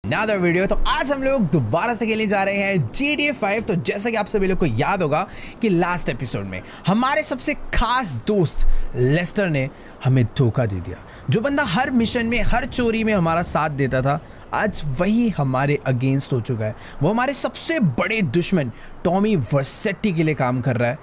नया वीडियो। तो आज हम लोग दोबारा से खेलने जा रहे हैं GTA 5। तो जैसा कि आप सभी लोग को याद होगा कि लास्ट एपिसोड में हमारे सबसे खास दोस्त लेस्टर ने हमें धोखा दे दिया। जो बंदा हर मिशन में हर चोरी में हमारा साथ देता था, आज वही हमारे अगेंस्ट हो चुका है। वो हमारे सबसे बड़े दुश्मन टॉमी वर्सेटी के लिए काम कर रहा है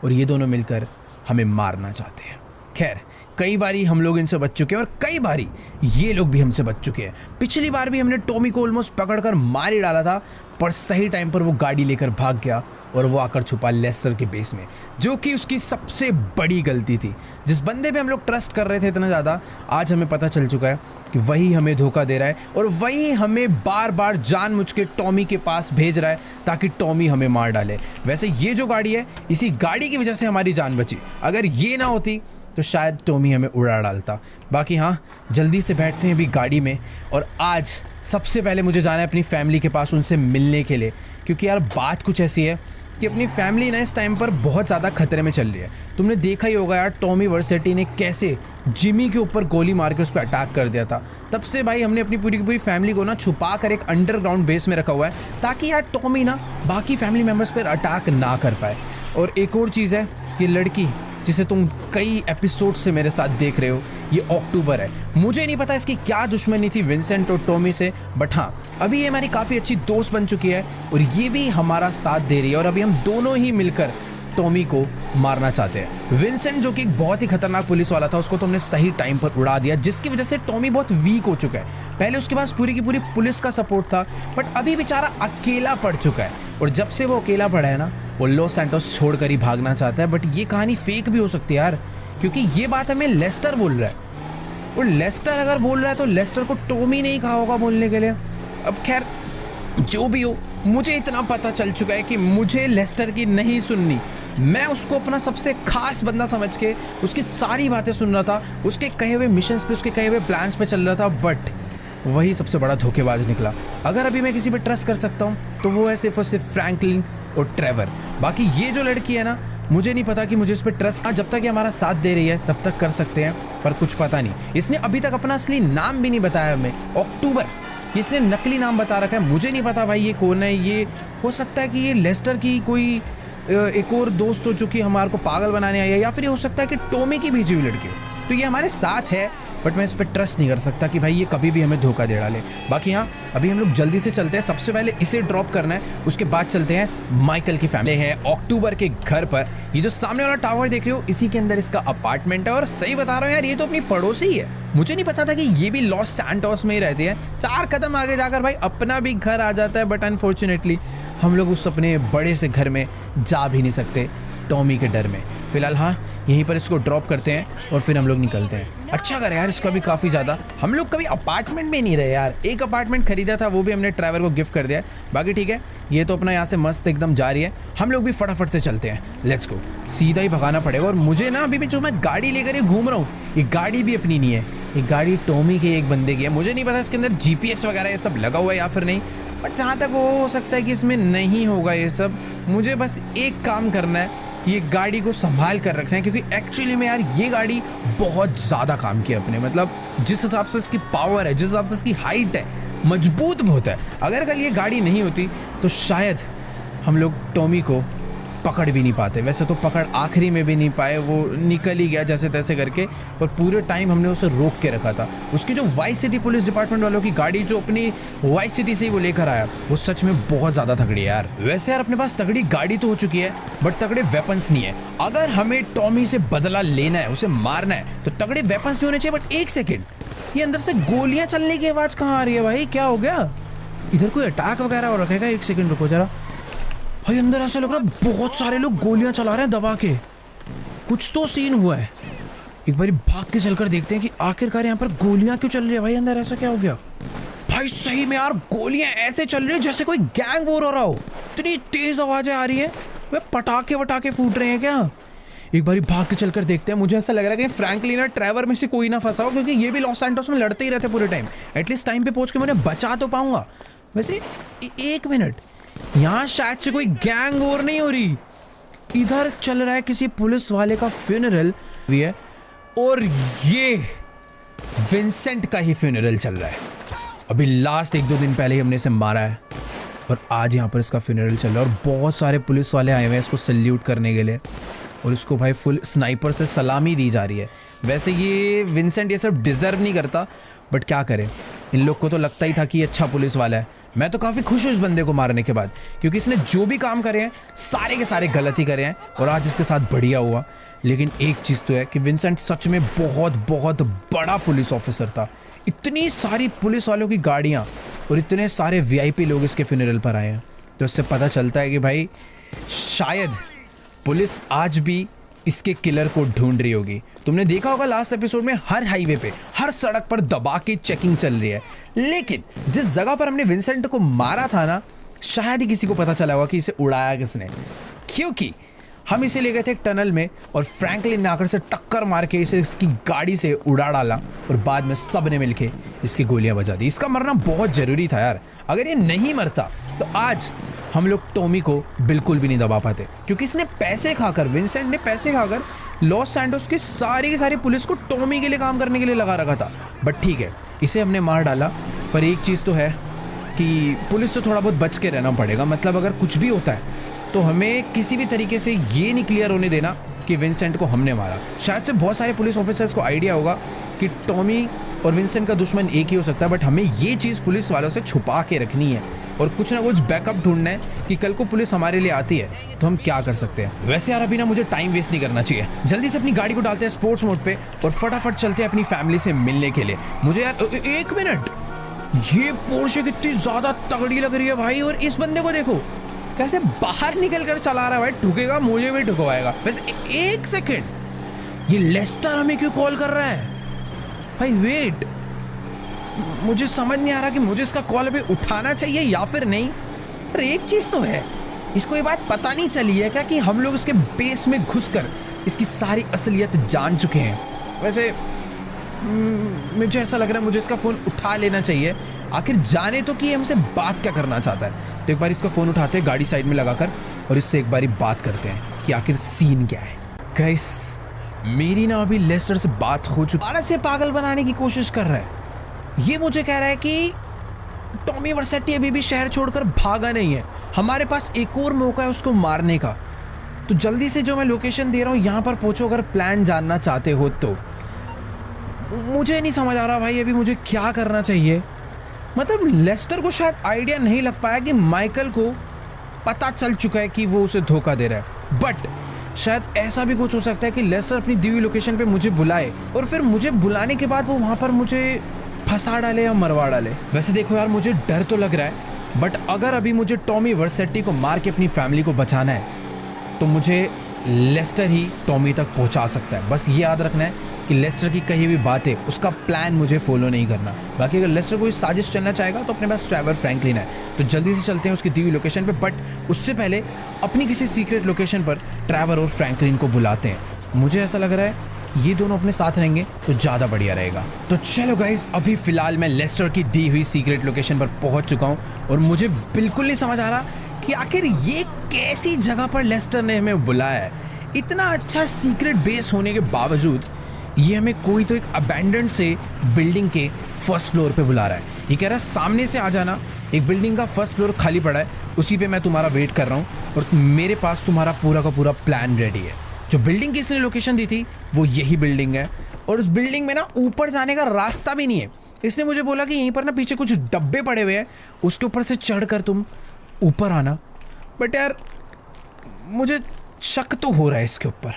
और ये दोनों मिलकर हमें मारना चाहते हैं। खैर, कई बारी हम लोग इनसे बच चुके हैं और कई बारी ये लोग भी हमसे बच चुके हैं। पिछली बार भी हमने टॉमी को ऑलमोस्ट पकड़कर मार ही डाला था, पर सही टाइम पर वो गाड़ी लेकर भाग गया और वो आकर छुपा लेस्टर के बेस में, जो कि उसकी सबसे बड़ी गलती थी। जिस बंदे पे हम लोग ट्रस्ट कर रहे थे इतना ज़्यादा, आज हमें पता चल चुका है कि वही हमें धोखा दे रहा है और वही हमें बार बार जानबूझ के टॉमी के पास भेज रहा है ताकि टॉमी हमें मार डाले। वैसे ये जो गाड़ी है, इसी गाड़ी की वजह से हमारी जान बची। अगर ये ना होती तो शायद टॉमी हमें उड़ा डालता। बाकी हाँ, जल्दी से बैठते हैं अभी गाड़ी में और आज सबसे पहले मुझे जाना है अपनी फैमिली के पास उनसे मिलने के लिए, क्योंकि यार बात कुछ ऐसी है कि अपनी फैमिली ना इस टाइम पर बहुत ज़्यादा खतरे में चल रही है। तुमने देखा ही होगा यार, टॉमी वर्सेटी ने कैसे जिमी के ऊपर गोली मार के उस पर अटैक कर दिया था। तब से भाई हमने अपनी पूरी की पूरी फैमिली को ना छुपा कर एक अंडरग्राउंड बेस में रखा हुआ है ताकि यार टॉमी ना बाकी फैमिली मेम्बर्स पर अटैक ना कर पाए। और एक और चीज़ है, ये लड़की जिसे तुम कई एपिसोड से मेरे साथ देख रहे हो, ये अक्टूबर है। मुझे नहीं पता इसकी क्या दुश्मनी थी विंसेंट और टॉमी से, बट हाँ, अभी ये हमारी काफ़ी अच्छी दोस्त बन चुकी है और ये भी हमारा साथ दे रही है और अभी हम दोनों ही मिलकर टॉमी को मारना चाहते हैं। विंसेंट जो कि एक बहुत ही खतरनाक पुलिस वाला था, उसको तो हमने सही टाइम पर उड़ा दिया, जिसकी वजह से टॉमी बहुत वीक हो चुका है। पहले उसके पास पूरी की पूरी पुलिस का सपोर्ट था, बट अभी बेचारा अकेला पड़ चुका है। और जब से वो अकेला पड़ा है ना, वो लॉस सैंटोस छोड़कर ही भागना चाहता है। बट ये कहानी फेक भी हो सकती है यार, क्योंकि ये बात हमें लेस्टर बोल रहा है और लेस्टर अगर बोल रहा है तो लेस्टर को टॉमी नहीं कहा होगा बोलने के लिए। अब खैर, जो भी हो, मुझे इतना पता चल चुका है कि मुझे लेस्टर की नहीं सुननी। मैं उसको अपना सबसे खास बंदा समझ के उसकी सारी बातें सुन रहा था, उसके कहे हुए मिशंस पे, उसके कहे हुए प्लान्स पे चल रहा था, बट वही सबसे बड़ा धोखेबाज निकला। अगर अभी मैं किसी पे ट्रस्ट कर सकता हूँ तो वो है सिर्फ और सिर्फ फ्रैंकलिन और ट्रेवर। बाकी ये जो लड़की है ना, मुझे नहीं पता कि मुझे इस पर ट्रस्ट, जब तक ये हमारा साथ दे रही है तब तक कर सकते हैं, पर कुछ पता नहीं। इसने अभी तक अपना असली नाम भी नहीं बताया हमें, अक्टूबर, इसने नकली नाम बता रखा है। मुझे नहीं पता भाई ये कौन है। ये हो सकता है कि ये लेस्टर की कोई एक और दोस्त हो, जो कि हमारे को पागल बनाने आई है, या फिर ये हो सकता है कि टॉमी की भेजी हुई लड़की। तो ये हमारे साथ है, बट मैं इस पर ट्रस्ट नहीं कर सकता कि भाई ये कभी भी हमें धोखा दे डाले। बाकी हाँ, अभी हम लोग जल्दी से चलते हैं। सबसे पहले इसे ड्रॉप करना है, उसके बाद चलते हैं माइकल की फैमिली है अक्टूबर के घर पर। ये जो सामने वाला टावर देख रहे हो, इसी के अंदर इसका अपार्टमेंट है। और सही बता रहा हूँ यार, ये तो अपनी पड़ोसी है। मुझे नहीं पता था कि ये भी लॉस सैंटोस में ही रहती है। 4 कदम आगे जाकर भाई अपना भी घर आ जाता है, बट अनफॉर्चुनेटली हम लोग उस अपने बड़े से घर में जा भी नहीं सकते टॉमी के डर में। फिलहाल हाँ, यहीं पर इसको ड्रॉप करते हैं और फिर हम लोग निकलते हैं। अच्छा कर यार, इसका भी काफ़ी ज़्यादा, हम लोग कभी अपार्टमेंट में नहीं रहे यार। एक अपार्टमेंट खरीदा था, वो भी हमने ड्राइवर को गिफ्ट कर दिया है। बाकी ठीक है, ये तो अपना यहाँ से मस्त एकदम जा रही है। हम लोग भी फटाफट से चलते हैं, लेट्स गो। सीधा ही भगाना पड़ेगा। और मुझे ना अभी भी जो मैं गाड़ी लेकर ये घूम रहा हूँ, ये गाड़ी भी अपनी नहीं है, ये गाड़ी टॉमी के एक बंदे की है। मुझे नहीं पता इसके अंदर GPS वगैरह ये सब लगा हुआ है या फिर नहीं, बट जहाँ तक वो हो सकता है कि इसमें नहीं होगा ये सब। मुझे बस एक काम करना है, ये गाड़ी को संभाल कर रखना है, क्योंकि एक्चुअली में यार ये गाड़ी बहुत ज़्यादा काम की अपने, मतलब जिस हिसाब से इसकी पावर है, जिस हिसाब से इसकी हाइट है, मजबूत बहुत है। अगर कल ये गाड़ी नहीं होती तो शायद हम लोग टॉमी को पकड़ भी नहीं पाते। वैसे तो पकड़ आखिरी में भी नहीं पाए, वो निकल ही गया जैसे तैसे करके, पर पूरे टाइम हमने उसे रोक के रखा था। उसकी जो वाई सिटी पुलिस डिपार्टमेंट वालों की गाड़ी जो अपनी वाई सिटी से ही वो लेकर आया, वो सच में बहुत ज़्यादा तगड़ी है यार। वैसे यार अपने पास तगड़ी गाड़ी तो हो चुकी है, बट तगड़े वेपन्स नहीं है। अगर हमें टॉमी से बदला लेना है, उसे मारना है, तो तगड़े वेपन्स भी होने चाहिए। बट एक सेकेंड, ये अंदर से गोलियां चलने की आवाज़ कहाँ आ रही है भाई? क्या हो गया? इधर कोई अटैक वगैरह हो रखेगा? एक सेकेंड रुको जरा भाई, अंदर ऐसा लग रहा है बहुत सारे लोग गोलियां चला रहे हैं दबा के। कुछ तो सीन हुआ है। एक बार भाग के चलकर देखते हैं कि आखिरकार यहाँ पर गोलियां क्यों चल रही है भाई। अंदर ऐसा क्या हो गया भाई? सही में यार गोलियां ऐसे चल रही है जैसे कोई गैंग वॉर हो रहा हो। इतनी तेज आवाजें आ रही है, वे पटाखे वटाखे फूट रहे हैं क्या? एक बार भाग के चलकर देखते हैं। मुझे ऐसा लग रहा है कि फ्रैंकलिन और ट्रेवर में से कोई ना फंसा हो, क्योंकि ये भी लॉस सैंटोस में लड़ते ही रहते पूरे टाइम। एटलीस्ट टाइम पे पहुंच के मैं बचा तो पाऊंगा। वैसे एक मिनट, यहाँ शायद से कोई गैंग वॉर नहीं हो रही, इधर चल रहा है किसी पुलिस वाले का फ्यूनरल भी है, और ये विंसेंट का ही फ्यूनरल चल रहा है। अभी लास्ट 1-2 दिन पहले ही हमने इसे मारा है और आज यहाँ पर इसका फ्यूनरल चल रहा है और बहुत सारे पुलिस वाले आए हुए हैं इसको सल्यूट करने के लिए और इसको भाई फुल स्नाइपर से सलामी दी जा रही है। वैसे ये विंसेंट ये सब डिज़र्व नहीं करता, बट क्या करें, इन लोग को तो लगता ही था कि ये अच्छा पुलिस वाला है। मैं तो काफ़ी खुश हूँ इस बंदे को मारने के बाद, क्योंकि इसने जो भी काम करे हैं सारे के सारे गलत ही करे हैं और आज इसके साथ बढ़िया हुआ। लेकिन एक चीज़ तो है कि विंसेंट सच में बहुत बहुत बड़ा पुलिस ऑफिसर था। इतनी सारी पुलिस वालों की गाड़ियाँ और इतने सारे VIP लोग इसके फ्यूनरल पर आए हैं, तो इससे पता चलता है कि भाई शायद पुलिस आज भी इसके किलर को ढूंढ रही होगी। तुमने देखा होगा लास्ट एपिसोड में हर हाईवे पे, हर सड़क पर दबा के चेकिंग चल रही है, लेकिन जिस जगह पर हमने विंसेंट को मारा था ना, शायद ही किसी को पता चला होगा कि इसे उड़ाया किसने, क्योंकि हम इसे ले गए थे एक टनल में और फ्रैंकलिन ने आकर से टक्कर मार के इसे इसकी गाड़ी से उड़ा डाला और बाद में सब ने मिलके इसकी गोलियां बजा दी। इसका मरना बहुत ज़रूरी था यार, अगर ये नहीं मरता तो आज हम लोग टॉमी को बिल्कुल भी नहीं दबा पाते, क्योंकि इसने पैसे खाकर, विंसेंट ने पैसे खाकर लॉस सैंटोस की सारी पुलिस को टॉमी के लिए काम करने के लिए लगा रखा था। बट ठीक है, इसे हमने मार डाला, पर एक चीज़ तो है कि पुलिस से थोड़ा बहुत बच के रहना पड़ेगा। मतलब अगर कुछ भी होता है तो हमें किसी भी तरीके से ये नहीं क्लियर होने देना कि विंसेंट को हमने मारा। शायद से बहुत सारे पुलिस ऑफिसर्स को आइडिया होगा कि टॉमी और विंसेंट का दुश्मन एक ही हो सकता है, बट हमें ये चीज़ पुलिस वालों से छुपा के रखनी है और कुछ ना कुछ बैकअप ढूंढना है कि कल को पुलिस हमारे लिए आती है तो हम क्या कर सकते हैं। वैसे यार अभी ना मुझे टाइम वेस्ट नहीं करना चाहिए, जल्दी से अपनी गाड़ी को डालते हैं स्पोर्ट्स मोड पे और फटाफट चलते हैं अपनी फैमिली से मिलने के लिए। मुझे यार 1 मिनट, ये पोर्शे कितनी ज़्यादा तगड़ी लग रही है भाई, और इस बंदे को देखो कैसे बाहर निकल कर चला रहा है भाई, ठुकेगा मुझे भी ठुकवाएगा। वैसे 1 सेकेंड, ये लेस्टर हमें क्यों कॉल कर रहा है भाई? वेट, मुझे समझ नहीं आ रहा कि मुझे इसका कॉल अभी उठाना चाहिए या फिर नहीं। पर एक चीज़ तो है, इसको ये बात पता नहीं चली है क्या कि हम लोग इसके बेस में घुसकर इसकी सारी असलियत जान चुके हैं। वैसे मुझे ऐसा लग रहा है मुझे इसका फ़ोन उठा लेना चाहिए, आखिर जाने तो कि ये हमसे बात क्या करना चाहता है। तो एक बार इसका फ़ोन उठाते हैं गाड़ी साइड में लगाकर और इससे एक बारी बात करते हैं कि आखिर सीन क्या है। गाइस, मेरी ना अभी लेस्टर से बात हो चुकी, दोबारा से पागल बनाने की कोशिश कर रहा है। ये मुझे कह रहा है कि टॉमी वर्सेटी अभी भी शहर छोड़कर भागा नहीं है, हमारे पास एक और मौका है उसको मारने का। तो जल्दी से जो मैं लोकेशन दे रहा हूँ यहाँ पर पहुँचो अगर प्लान जानना चाहते हो तो। मुझे नहीं समझ आ रहा भाई अभी मुझे क्या करना चाहिए। मतलब लेस्टर को शायद आइडिया नहीं लग पाया कि माइकल को पता चल चुका है कि वो उसे धोखा दे रहा है, बट शायद ऐसा भी कुछ हो सकता है कि लेस्टर अपनी दी हुई लोकेशन पे मुझे बुलाए और फिर मुझे बुलाने के बाद वो वहाँ पर मुझे फंसा डाले या मरवा डाले। वैसे देखो यार, मुझे डर तो लग रहा है, बट अगर अभी मुझे टॉमी वर्सेटी को मार के अपनी फैमिली को बचाना है तो मुझे लेस्टर ही टॉमी तक पहुंचा सकता है। बस ये याद रखना है कि लेस्टर की कही हुई बातें, उसका प्लान मुझे फॉलो नहीं करना। बाकी अगर लेस्टर कोई साजिश चलना चाहेगा तो अपने पास ट्रेवर फ्रैंकलिन है, तो जल्दी से चलते हैं उसकी दी हुई लोकेशन पे, बट उससे पहले अपनी किसी सीक्रेट लोकेशन पर ट्रेवर और फ्रैंकलिन को बुलाते हैं। मुझे ऐसा लग रहा है ये दोनों अपने साथ रहेंगे तो ज़्यादा बढ़िया रहेगा। तो चलो गाइस, अभी फ़िलहाल मैं लेस्टर की दी हुई सीक्रेट लोकेशन पर पहुंच चुका हूं और मुझे बिल्कुल नहीं समझ आ रहा कि आखिर ये कैसी जगह पर लेस्टर ने हमें बुलाया है। इतना अच्छा सीक्रेट बेस होने के बावजूद ये हमें कोई तो एक अबैंडन्ड से बिल्डिंग के फर्स्ट फ्लोर पे बुला रहा है। ये कह रहा है सामने से आ जाना, एक बिल्डिंग का फर्स्ट फ्लोर खाली पड़ा है, उसी पे मैं तुम्हारा वेट कर रहा हूँ और मेरे पास तुम्हारा पूरा का पूरा प्लान रेडी है। जो बिल्डिंग की इसने लोकेशन दी थी वो यही बिल्डिंग है और उस बिल्डिंग में ना ऊपर जाने का रास्ता भी नहीं है। इसने मुझे बोला कि यहीं पर ना पीछे कुछ डब्बे पड़े हुए हैं, उसके ऊपर से चढ़कर तुम ऊपर आना। बट यार मुझे शक तो हो रहा है इसके ऊपर,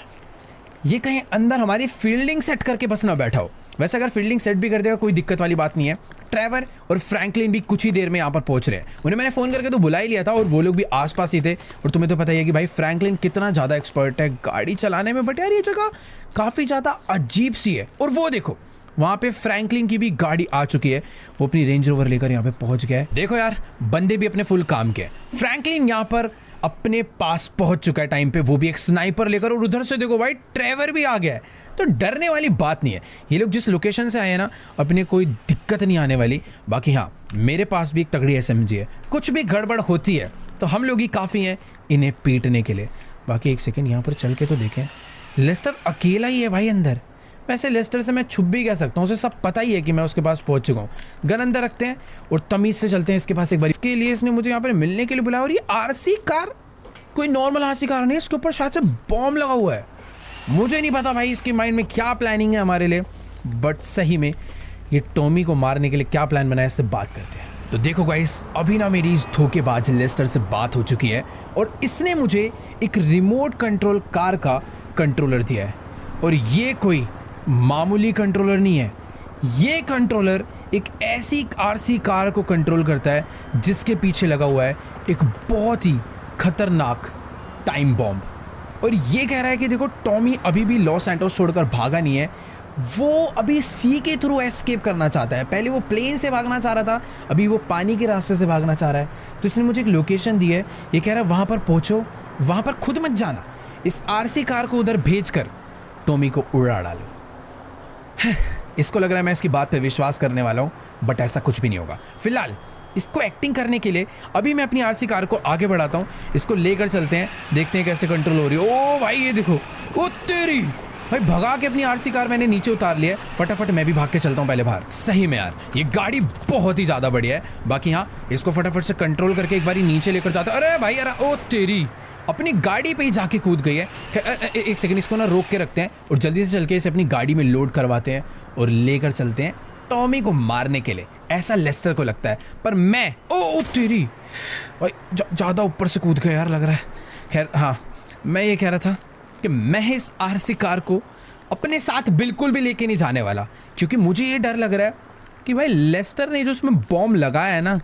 ये कहीं अंदर हमारी फील्डिंग सेट करके बस ना बैठा हो। वैसे अगर फील्डिंग सेट भी कर देगा कोई दिक्कत वाली बात नहीं है। ट्रेवर और फ्रैंकलिन भी कुछ ही देर में यहाँ पर पहुँच रहे हैं। उन्हें मैंने फ़ोन करके तो बुला ही लिया था और वो लोग भी आसपास ही थे। और तुम्हें तो पता ही है कि भाई फ्रैंकलिन कितना ज़्यादा एक्सपर्ट है गाड़ी चलाने में। बट यार ये जगह काफ़ी ज़्यादा अजीब सी है। और वो देखो वहाँ पे फ्रैंकलिन की भी गाड़ी आ चुकी है, वो अपनी रेंज रोवर लेकर यहाँ पे पहुँच गया है। देखो यार, बंदे भी अपने फुल काम के। फ्रैंकलिन यहाँ पर अपने पास पहुंच चुका है टाइम पे, वो भी एक स्नाइपर लेकर, और उधर से देखो भाई ट्रेवर भी आ गया है। तो डरने वाली बात नहीं है, ये लोग जिस लोकेशन से आए हैं ना, अपने कोई दिक्कत नहीं आने वाली। बाकी हाँ, मेरे पास भी एक तगड़ी SMG है, कुछ भी गड़बड़ होती है तो हम लोग ही काफ़ी हैं इन्हें पीटने के लिए। बाकी एक सेकेंड यहाँ पर चल के तो देखें, लेस्टर अकेला ही है भाई अंदर। वैसे लेस्टर से मैं छुप भी कह सकता हूँ, उसे सब पता ही है कि मैं उसके पास पहुंच चुका हूँ। गन अंदर रखते हैं और तमीज़ से चलते हैं इसके पास एक बार। इसके लिए इसने मुझे यहाँ पर मिलने के लिए बुलाया, और ये आरसी कार कोई नॉर्मल आरसी कार नहीं है, इसके ऊपर शायद से बॉम्ब लगा हुआ है। मुझे नहीं पता भाई इसके माइंड में क्या प्लानिंग है हमारे लिए, बट सही में ये टॉमी को मारने के लिए क्या प्लान बनाया, इससे बात करते हैं। तो देखो गाइस, अभी ना मेरी इस धोखेबाज लेस्टर से बात हो चुकी है और इसने मुझे एक रिमोट कंट्रोल कार का कंट्रोलर दिया है। और ये कोई मामूली कंट्रोलर नहीं है, ये कंट्रोलर एक ऐसी आरसी कार को कंट्रोल करता है जिसके पीछे लगा हुआ है एक बहुत ही खतरनाक टाइम बॉम्ब। और ये कह रहा है कि देखो टॉमी अभी भी लॉस सैंटोस छोड़कर भागा नहीं है, वो अभी सी के थ्रू एस्केप करना चाहता है। पहले वो प्लेन से भागना चाह रहा था, अभी वो पानी के रास्ते से भागना चाह रहा है। तो इसने मुझे एक लोकेशन दी है, ये कह रहा है वहाँ पर पहुँचो, वहाँ पर खुद मत जाना, इस आरसी कार को उधर भेज कर टॉमी को उड़ा डालो। इसको लग रहा है मैं इसकी बात पे विश्वास करने वाला हूँ, बट ऐसा कुछ भी नहीं होगा। फिलहाल इसको एक्टिंग करने के लिए अभी मैं अपनी आरसी कार को आगे बढ़ाता हूँ, इसको लेकर चलते हैं, देखते हैं कैसे कंट्रोल हो रही है। ओ भाई ये देखो, ओ तेरी भाई, भगा के अपनी आरसी कार मैंने नीचे उतार लिया है। फटाफट मैं भी भाग के चलता हूँ पहले बाहर। सही में यार ये गाड़ी बहुत ही ज़्यादा बढ़िया है। बाकी हाँ, इसको फटाफट से कंट्रोल करके एक बार नीचे लेकर जाता है। अरे भाई, अरे ओ तेरी, अपनी गाड़ी पे ही जाके कूद गई है। एक सेकंड, इसको ना रोक के रखते हैं और जल्दी से चल के इसे अपनी गाड़ी में लोड करवाते हैं और लेकर चलते हैं टॉमी को मारने के लिए, ऐसा लेस्टर को लगता है। पर मैं ओ तेरी भाई ज़्यादा ऊपर से कूद गया यार लग रहा है। खैर हाँ, मैं ये कह रहा था कि मैं इस आरसी कार को अपने साथ बिल्कुल भी लेके नहीं जाने वाला, क्योंकि मुझे ये डर लग रहा है कि भाई लेस्टर ने जो उसमें बॉम्ब लगाया है ना,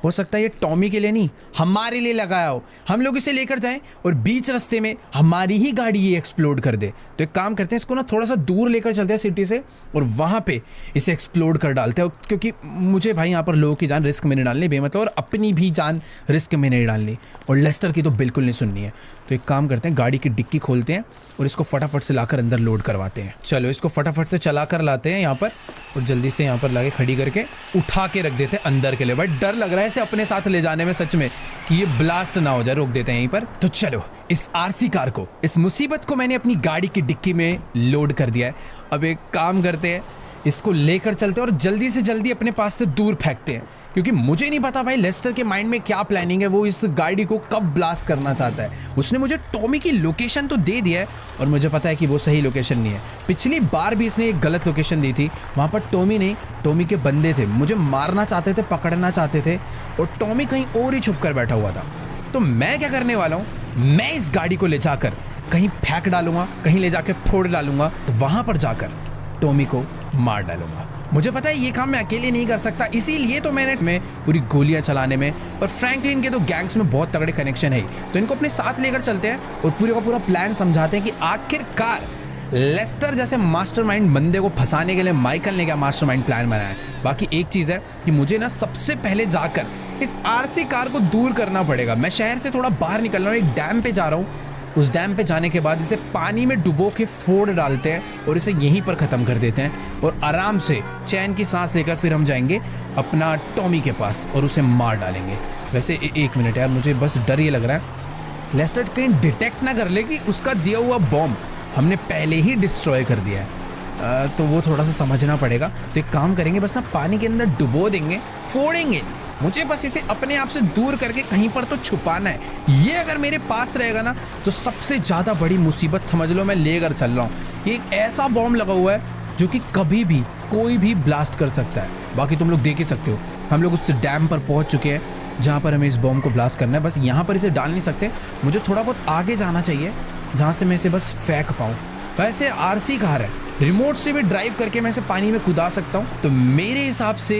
हो सकता है ये टॉमी के लिए नहीं हमारे लिए लगाया हो। हम लोग इसे लेकर जाएं और बीच रास्ते में हमारी ही गाड़ी ये एक्सप्लोड कर दे। तो एक काम करते हैं, इसको ना थोड़ा सा दूर लेकर चलते हैं सिटी से और वहाँ पे इसे एक्सप्लोड कर डालते हैं, क्योंकि मुझे भाई यहाँ पर लोगों की जान रिस्क में नहीं डालनी बेमतलब, और अपनी भी जान रिस्क में नहीं डालनी, और लेस्टर की तो बिल्कुल नहीं सुननी है। तो एक काम करते हैं, गाड़ी की डिक्की खोलते हैं और इसको फटाफट से लाकर अंदर लोड करवाते हैं। चलो इसको फटाफट से चला कर लाते हैं यहाँ पर, और जल्दी से यहाँ पर लाके खड़ी करके उठा के रख देते हैं अंदर के लिए। भाई डर लग रहा है इसे अपने साथ ले जाने में सच में, कि ये ब्लास्ट ना हो जाए। रोक देते हैं यहीं पर। तो चलो इस आरसी कार को, इस मुसीबत को मैंने अपनी गाड़ी की डिक्की में लोड कर दिया है। अब एक काम करते हैं, इसको लेकर चलते हैं और जल्दी से जल्दी अपने पास से दूर फेंकते हैं, क्योंकि मुझे नहीं पता भाई लेस्टर के माइंड में क्या प्लानिंग है, वो इस गाड़ी को कब ब्लास्ट करना चाहता है। उसने मुझे टॉमी की लोकेशन तो दे दिया है और मुझे पता है कि वो सही लोकेशन नहीं है। पिछली बार भी इसने एक गलत लोकेशन दी थी, वहाँ पर टॉमी नहीं, टॉमी के बंदे थे, मुझे मारना चाहते थे, पकड़ना चाहते थे, और टॉमी कहीं और ही छुप कर बैठा हुआ था। तो मैं क्या करने वाला हूँ, मैं इस गाड़ी को ले जाकर कहीं फेंक डालूंगा, कहीं ले जाकर फोड़ डालूंगा, तो वहाँ पर जाकर टॉमी को मार डालूंगा। मुझे पता है ये काम मैं अकेले नहीं कर सकता, इसीलिए तो मैंने पूरी गोलियां चलाने में, और फ्रैंकलिन के तो गैंग्स में बहुत तगड़े कनेक्शन है, तो इनको अपने साथ लेकर चलते हैं और पूरे का पूरा प्लान समझाते हैं कि आखिरकार लेस्टर जैसे मास्टरमाइंड बंदे को फंसाने के लिए माइकल ने क्या मास्टरमाइंड प्लान बनाया है। बाकी एक चीज़ है कि मुझे ना सबसे पहले जाकर इस आरसी कार को दूर करना पड़ेगा। मैं शहर से थोड़ा बाहर निकल रहा हूँ, एक डैम पे जा रहा हूँ। उस डैम पे जाने के बाद इसे पानी में डुबो के फोड़ डालते हैं और इसे यहीं पर ख़त्म कर देते हैं, और आराम से चैन की सांस लेकर फिर हम जाएंगे अपना टॉमी के पास और उसे मार डालेंगे। वैसे एक मिनट यार, मुझे बस डर ये लग रहा है लेस्टर कहीं डिटेक्ट ना कर ले कि उसका दिया हुआ बॉम्ब हमने पहले ही डिस्ट्रॉय कर दिया है, तो वो थोड़ा सा समझना पड़ेगा। तो एक काम करेंगे, बस ना पानी के अंदर डुबो देंगे, फोड़ेंगे, मुझे बस इसे अपने आप से दूर करके कहीं पर तो छुपाना है। ये अगर मेरे पास रहेगा ना, तो सबसे ज़्यादा बड़ी मुसीबत समझ लो मैं लेकर चल रहा हूँ। ये एक ऐसा बॉम्ब लगा हुआ है जो कि कभी भी कोई भी ब्लास्ट कर सकता है। बाकी तुम लोग देख ही सकते हो, हम लोग उस डैम पर पहुँच चुके हैं जहाँ पर हमें इस बॉम्ब को ब्लास्ट करना है। बस यहाँ पर इसे डाल नहीं सकते, मुझे थोड़ा बहुत आगे जाना चाहिए जहाँ से मैं इसे बस फेंक पाऊँ। वैसे आरसी कार है, रिमोट से भी ड्राइव करके मैं इसे पानी में कूदा सकता हूँ, तो मेरे हिसाब से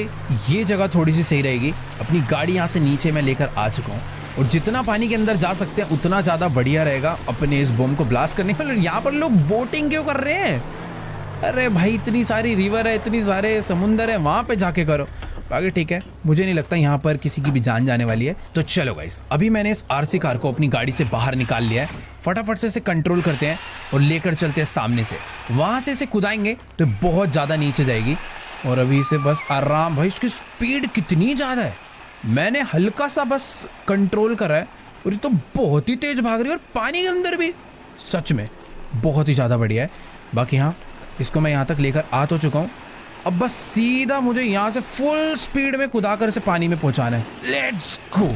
ये जगह थोड़ी सी सही रहेगी। अपनी गाड़ी यहाँ से नीचे मैं लेकर आ चुका हूँ, और जितना पानी के अंदर जा सकते हैं उतना ज़्यादा बढ़िया रहेगा अपने इस बॉम्ब को ब्लास्ट करने के लिए। यहाँ पर लोग बोटिंग क्यों कर रहे हैं? अरे भाई इतनी सारी रिवर है, इतनी सारे समुंदर है, वहाँ पे जाके करो। बाकी ठीक है, मुझे नहीं लगता यहाँ पर किसी की भी जान जाने वाली है। तो चलो गाइस, अभी मैंने इस आरसी कार को अपनी गाड़ी से बाहर निकाल लिया है। फटाफट से इसे कंट्रोल करते हैं और लेकर चलते हैं सामने से। वहाँ से इसे कुदाएंगे तो बहुत ज़्यादा नीचे जाएगी, और अभी इसे बस आराम, भाई इसकी स्पीड कितनी ज़्यादा है, मैंने हल्का सा बस कंट्रोल करा है और ये तो बहुत ही तेज़ भाग रही है, और पानी के अंदर भी सच में बहुत ही ज़्यादा बढ़िया है। बाकी हाँ, इसको मैं यहाँ तक लेकर आ तो चुका हूँ, अब बस सीधा मुझे यहाँ से फुल स्पीड में कूदा कर इसे पानी में पहुँचाना है। Let's go.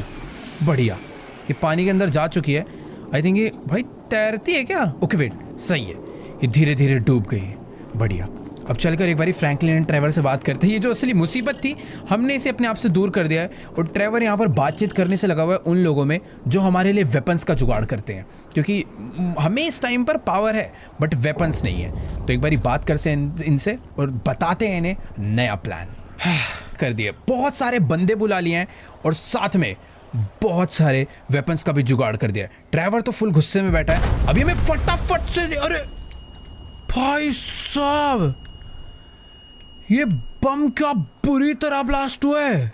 बढ़िया, ये पानी के अंदर जा चुकी है। आई थिंक ये भाई तैरती है क्या? ओके वेट, सही है, ये धीरे धीरे डूब गई है। बढ़िया, अब चलकर एक बारी फ्रैंकलिन एंड ट्रेवर से बात करते हैं। ये जो असली मुसीबत थी हमने इसे अपने आप से दूर कर दिया है, और ट्रेवर यहाँ पर बातचीत करने से लगा हुआ है उन लोगों में जो हमारे लिए वेपन्स का जुगाड़ करते हैं, क्योंकि हमें इस टाइम पर पावर है बट वेपन्स नहीं है। तो एक बारी बात कर से इनसे और बताते हैं इन्हें नया प्लान। कर दिए, बहुत सारे बंदे बुला लिए हैं और साथ में बहुत सारे वेपन्स का भी जुगाड़ कर दिया है। ट्रेवर तो फुल गुस्से में बैठा है। अभी हमें फटाफट से, अरे भाई साहब, ये बम क्या बुरी तरह ब्लास्ट हुआ है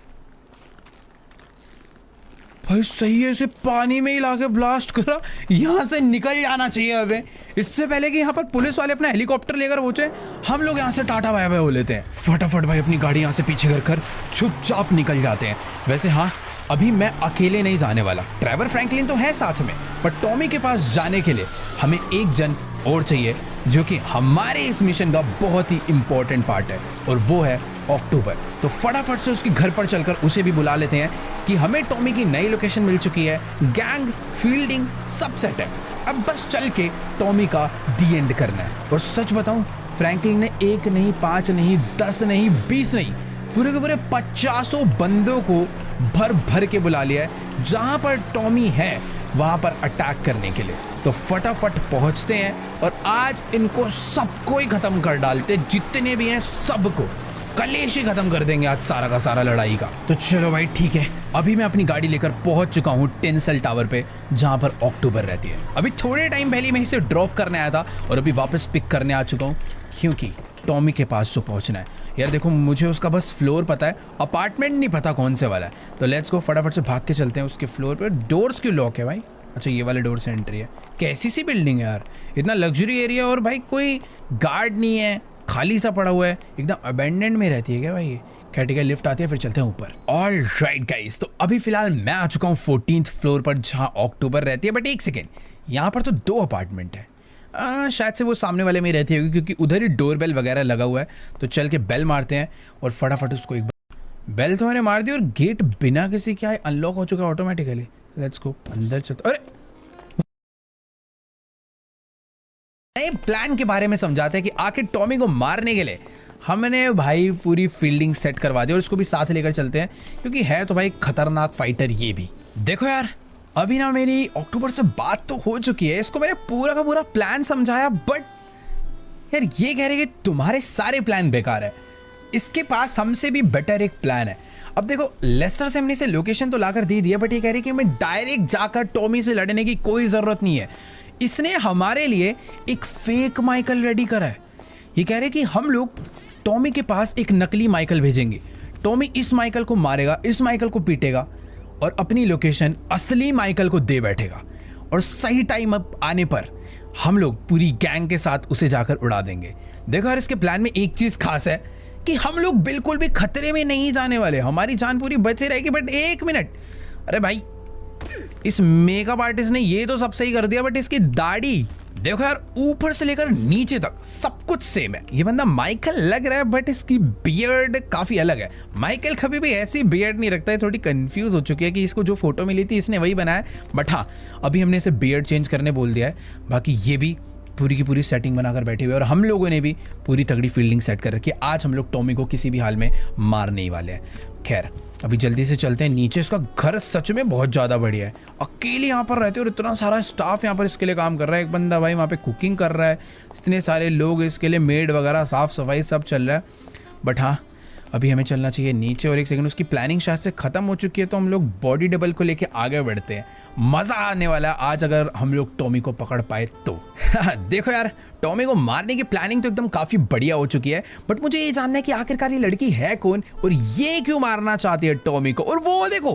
भाई। सही है, इसे पानी में ही लाके ब्लास्ट करा। यहां से निकल जाना चाहिए अबे, इससे पहले कि यहां पर पुलिस वाले अपना हेलीकॉप्टर लेकर पहुंचे। हम लोग यहां से टाटा बाय बाय हो लेते हैं। फटाफट भाई अपनी गाड़ी यहां से पीछे कर चुपचाप निकल जाते हैं। वैसे हाँ, अभी मैं अकेले नहीं जाने वाला, ट्रेवर फ्रैंकलिन तो है साथ में, पर टॉमी के पास जाने के लिए हमें एक जन और चाहिए जो कि हमारे इस मिशन का बहुत ही इंपॉर्टेंट पार्ट है, और वो है अक्टूबर। तो फटाफट से उसके घर पर चलकर उसे भी बुला लेते हैं कि हमें टॉमी की नई लोकेशन मिल चुकी है, गैंग फील्डिंग सब सेट है, अब बस चल के टॉमी का दी एंड करना है। और सच बताऊं, फ्रैंकलिन ने 1 नहीं 5 नहीं 10 नहीं 20 नहीं, पूरे के पूरे 50 बंदों को भर भर के बुला लिया है जहां पर टॉमी है वहां पर अटैक करने के लिए। तो फटाफट पहुंचते हैं और आज इनको सबको ही खत्म कर डालते, जितने भी हैं सबको कलेश ही खत्म कर देंगे आज सारा का सारा लड़ाई का। तो चलो भाई ठीक है, अभी मैं अपनी गाड़ी लेकर पहुंच चुका हूँ टेंसल टावर पे जहां पर अक्टूबर रहती है। अभी थोड़े टाइम पहले मैं इसे ड्रॉप करने आया था और अभी वापस पिक करने आ चुका हूँ, क्योंकि टॉमी के पास जो पहुंचना है। यार देखो, मुझे उसका बस फ्लोर पता है, अपार्टमेंट नहीं पता कौन से वाला है। तो लेट्स गो, फटाफट से भाग के चलते हैं उसके फ्लोर पे। डोर्स क्यों लॉक है भाई? अच्छा, ये वाले डोर से एंट्री है। कैसी सी बिल्डिंग है यार, इतना लग्जरी एरिया और भाई कोई गार्ड नहीं है, खाली सा पड़ा हुआ है, एकदम अबेंडेंड में रहती है क्या भाई? खैर ठीक है, लिफ्ट आती है, फिर चलते हैं ऊपर। ऑल राइट गाइस, तो अभी फिलहाल मैं आ चुका हूँ 14th फ्लोर पर जहाँ अक्टूबर रहती है। बट एक सेकेंड, यहाँ पर तो 2 अपार्टमेंट है। शायद से वो सामने वाले में ही रहती होगी, क्योंकि उधर ही डोर बेल वगैरह लगा हुआ है। तो चल के बेल मारते हैं और फटाफट उसको एक बेल तो मैंने मार दी और गेट बिना किसी क्या है अनलॉक हो चुका है ऑटोमेटिकली। लेट्स गो, अंदर चलते। अरे नए प्लान के बारे में समझाते हैं कि आखिर टॉमी को मारने के लिए हमने भाई पूरी फील्डिंग सेट करवा दी और इसको भी साथ लेकर चलते हैं, क्योंकि है तो भाई खतरनाक फाइटर ये भी। देखो यार, अभी ना मेरी अक्टूबर से बात तो हो चुकी है, इसको मैंने पूरा का पूरा प्लान समझाया, बट यार ये कह रहे कि तुम्हारे सारे प्लान बेकार है, इसके पास हमसे भी बेटर एक प्लान है। अब देखो, लेस्टर से हमने इसे लोकेशन तो लाकर दे दिया, बट ये कह रही कि मैं डायरेक्ट जाकर टॉमी से लड़ने की कोई जरूरत नहीं है। इसने हमारे लिए एक फेक माइकल रेडी करा है। ये कह रहे कि हम लोग टॉमी के पास एक नकली माइकल भेजेंगे, टॉमी इस माइकल को मारेगा, इस माइकल को पीटेगा और अपनी लोकेशन असली माइकल को दे बैठेगा, और सही टाइम अप आने पर हम लोग पूरी गैंग के साथ उसे जाकर उड़ा देंगे। देखो यार, इसके प्लान में एक चीज खास है कि हम लोग बिल्कुल भी खतरे में नहीं जाने वाले, हमारी जान पूरी बची रहेगी। बट एक मिनट, अरे भाई इस मेकअप आर्टिस्ट ने ये तो सब सही कर दिया, बट इसकी दाढ़ी देखो यार, ऊपर से लेकर नीचे तक सब कुछ सेम है। ये बंदा माइकल लग रहा है, बट इसकी बियर्ड काफी अलग है। माइकल कभी भी ऐसी बियर्ड नहीं रखता है। थोड़ी कंफ्यूज हो चुकी है कि इसको जो फोटो मिली थी इसने वही बनाया, बट हाँ अभी हमने इसे बियर्ड चेंज करने बोल दिया है। बाकी ये भी पूरी की पूरी सेटिंग बनाकर बैठे हुए, और हम लोगों ने भी पूरी तगड़ी फील्डिंग सेट कर रखी है। आज हम लोग टॉमी को किसी भी हाल में मारने ही वाले हैं। खैर अभी जल्दी से चलते हैं नीचे। इसका घर सच में बहुत ज़्यादा बढ़िया है, अकेले यहाँ पर रहते और इतना सारा स्टाफ यहाँ पर इसके लिए काम कर रहा है। एक बंदा भाई वहाँ पे कुकिंग कर रहा है, इतने सारे लोग इसके लिए, मेड वगैरह साफ़ सफाई सब चल रहा है। बट हाँ अभी हमें चलना चाहिए नीचे, और एक सेकंड, उसकी प्लानिंग शायद से ख़त्म हो चुकी है, तो हम लोग बॉडी डबल को लेके आगे बढ़ते हैं। मज़ा आने वाला है आज अगर हम लोग टॉमी को पकड़ पाए तो। देखो यार, टॉमी को मारने की प्लानिंग तो एकदम काफ़ी बढ़िया हो चुकी है, बट मुझे ये जानना है कि आखिरकार ये लड़की है कौन और ये क्यों मारना चाहती है टॉमी को। और वो देखो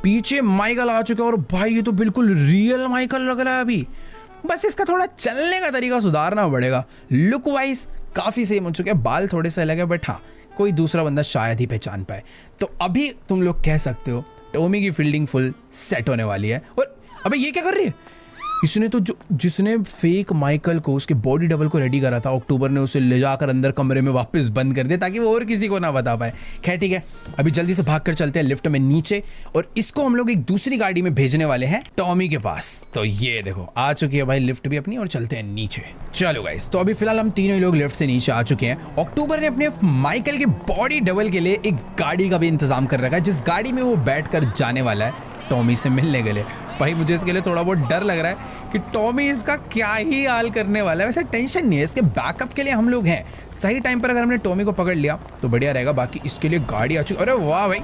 पीछे माइकल आ चुका है, और भाई ये तो बिल्कुल रियल माइकल लग रहा है अभी। बस इसका थोड़ा चलने का तरीका सुधारना पड़ेगा। लुक वाइज काफ़ी सेम हो चुके हैं, बाल थोड़े से अलग है, बट हाँ कोई दूसरा बंदा शायद ही पहचान पाए। तो अभी तुम लोग कह सकते हो टॉमी की फील्डिंग फुल सेट होने वाली है। और अबे ये क्या कर रही है? इसने तो जो जिसने फेक माइकल को, उसके बॉडी डबल को रेडी करा था, अक्टूबर ने उसे ले जाकर अंदर कमरे में वापस बंद कर दिया ताकि वो और किसी को ना बता पाए। खैर ठीक है, अभी जल्दी से भाग कर चलते हैं लिफ्ट में नीचे, और इसको हम लोग एक दूसरी गाड़ी में भेजने वाले हैं टॉमी के पास। तो ये देखो आ चुकी है भाई लिफ्ट भी अपनी, और चलते हैं नीचे। चलो गाइस, तो अभी फिलहाल हम तीनों लोग लिफ्ट से नीचे आ चुके हैं। अक्टूबर ने अपने माइकल के बॉडी डबल के लिए एक गाड़ी का भी इंतजाम कर रखा है, जिस गाड़ी में वो बैठ कर जाने वाला है टॉमी से मिलने के लिए। भाई मुझे इसके लिए थोड़ा बहुत डर लग रहा है कि टॉमी इसका क्या ही हाल करने वाला है। वैसे टेंशन नहीं है, इसके बैकअप के लिए हम लोग हैं। सही टाइम पर अगर हमने टॉमी को पकड़ लिया तो बढ़िया रहेगा। बाकी इसके लिए गाड़ी आ चुकी। अरे वाह भाई,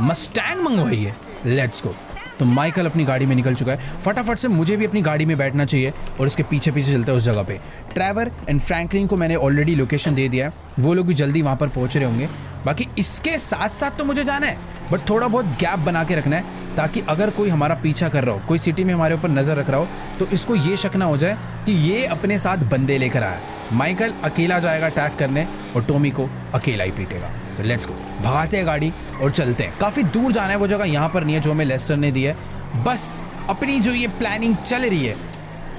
मस्टैंग मंगवाई है, लेट्स गो। तो माइकल अपनी गाड़ी में निकल चुका है। फटाफट से मुझे भी अपनी गाड़ी में बैठना चाहिए और इसके पीछे पीछे चलते हैं उस जगह पे। ट्रेवर एंड फ्रैंकलिन को मैंने ऑलरेडी लोकेशन दे दिया है, वो लोग भी जल्दी वहाँ पर पहुँच रहे होंगे। बाकी इसके साथ साथ तो मुझे जाना है, बट थोड़ा बहुत गैप बना के रखना है ताकि अगर कोई हमारा पीछा कर रहा हो, कोई सिटी में हमारे ऊपर नज़र रख रहा हो, तो इसको ये शक ना हो जाए कि ये अपने साथ बंदे लेकर आया। माइकल अकेला जाएगा अटैक करने और टॉमी को अकेला ही पीटेगा। तो लेट्स गो, भगाते हैं गाड़ी और चलते हैं। काफ़ी दूर जाना है, वो जगह यहाँ पर नहीं है जो हमें लेस्टर ने दी है। बस अपनी जो ये प्लानिंग चल रही है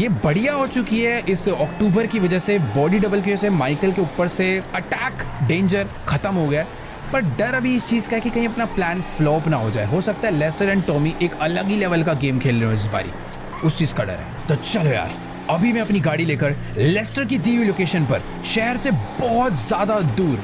ये बढ़िया हो चुकी है। इस अक्टूबर की वजह से, बॉडी डबल की वजह से माइकल के ऊपर से अटैक डेंजर खत्म हो गया। पर डर अभी इस चीज़ का है कि कहीं अपना प्लान फ्लॉप ना हो जाए। हो सकता है लेस्टर एंड टॉमी एक अलग ही लेवल का गेम खेल रहे हो इस बारी, उस चीज़ का डर है। तो चलो यार, अभी मैं अपनी गाड़ी लेकर लेस्टर की दी हुई लोकेशन पर शहर से बहुत ज़्यादा दूर,